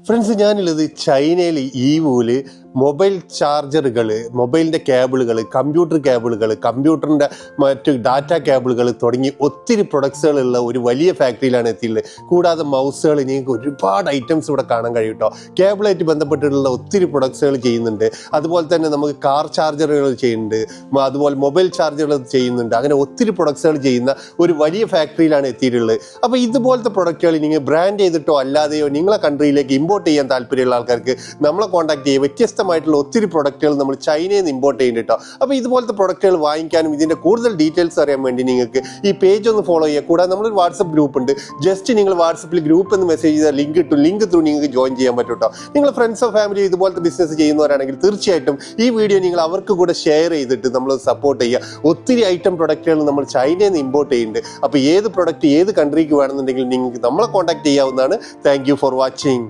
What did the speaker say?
Friends, ഞാനുള്ളത് ചൈനയിൽ ഈവൂല് mobile ചാർജറുകൾ, മൊബൈലിൻ്റെ കേബിളുകൾ, കമ്പ്യൂട്ടർ കേബിളുകൾ, കമ്പ്യൂട്ടറിൻ്റെ മറ്റ് ഡാറ്റ കേബിളുകൾ തുടങ്ങി ഒത്തിരി പ്രൊഡക്ട്സുകളുള്ള ഒരു വലിയ ഫാക്ടറിയിലാണ് എത്തിയിട്ടുള്ളത്. കൂടാതെ മൗസുകൾ, നിങ്ങൾക്ക് ഒരുപാട് ഐറ്റംസ് ഇവിടെ കാണാൻ കഴിയും കേട്ടോ. കേബിളായിട്ട് ബന്ധപ്പെട്ടിട്ടുള്ള ഒത്തിരി പ്രൊഡക്ട്സുകൾ ചെയ്യുന്നുണ്ട്. അതുപോലെ തന്നെ നമുക്ക് കാർ ചാർജറുകൾ ചെയ്യുന്നുണ്ട്, അതുപോലെ മൊബൈൽ ചാർജറുകൾ ചെയ്യുന്നുണ്ട്. അങ്ങനെ ഒത്തിരി പ്രൊഡക്ട്സുകൾ ചെയ്യുന്ന ഒരു വലിയ ഫാക്ടറിയിലാണ് എത്തിയിട്ടുള്ളത്. അപ്പോൾ ഇതുപോലത്തെ പ്രൊഡക്റ്റുകൾ നിങ്ങൾ ബ്രാൻഡ് ചെയ്തിട്ടോ അല്ലാതെയോ നിങ്ങളെ കൺട്രിയിലേക്ക് ഇമ്പോർട്ട് ചെയ്യാൻ താല്പര്യമുള്ള ആൾക്കാർക്ക് നമ്മളെ കോൺടാക്ട് ചെയ്യുക. വ്യത്യസ്തമായിട്ടുള്ള ഒത്തിരി പ്രൊഡക്റ്റുകൾ നമ്മൾ ചൈനയിൽ നിന്ന് ഇമ്പോർട്ട് ചെയ്യുന്നുണ്ട് കേട്ടോ. അപ്പോൾ ഇതുപോലത്തെ പ്രൊഡക്റ്റുകൾ വാങ്ങിക്കാനും ഇതിൻ്റെ കൂടുതൽ ഡീറ്റെയിൽസ് അറിയാൻ വേണ്ടി നിങ്ങൾക്ക് ഈ പേജ് ഒന്ന് ഫോളോ ചെയ്യുക. കൂടാതെ നമ്മളൊരു വാട്സപ്പ് ഗ്രൂപ്പ് ഉണ്ട്. ജസ്റ്റ് നിങ്ങൾ വാട്സപ്പിൽ ഗ്രൂപ്പ് എന്ന് മെസ്സേജ് ചെയ്താൽ ലിങ്ക് കിട്ടും. ലിങ്ക് ത്രൂ നിങ്ങൾക്ക് ജോയിൻ ചെയ്യാൻ പറ്റും കേട്ടോ. നിങ്ങൾ ഫ്രണ്ട്സോ ഫാമിലി ഇതുപോലത്തെ ബിസിനസ് ചെയ്യുന്നവരാണെങ്കിൽ തീർച്ചയായിട്ടും ഈ വീഡിയോ നിങ്ങൾ അവർക്ക് കൂടെ ഷെയർ ചെയ്തിട്ട് നമ്മൾ സപ്പോർട്ട് ചെയ്യുക. ഒത്തിരി ഐറ്റം പ്രൊഡക്റ്റുകൾ നമ്മൾ ചൈനയിൽ നിന്ന് ഇമ്പോർട്ട് ചെയ്യുന്നുണ്ട്. അപ്പോൾ ഏത് പ്രൊഡക്റ്റ് ഏത് കൺട്രിക്ക് വേണമെന്നുണ്ടെങ്കിൽ നിങ്ങൾക്ക് നമ്മളെ കോൺടാക്ട് ചെയ്യാവുന്നതാണ്. Thank you for watching.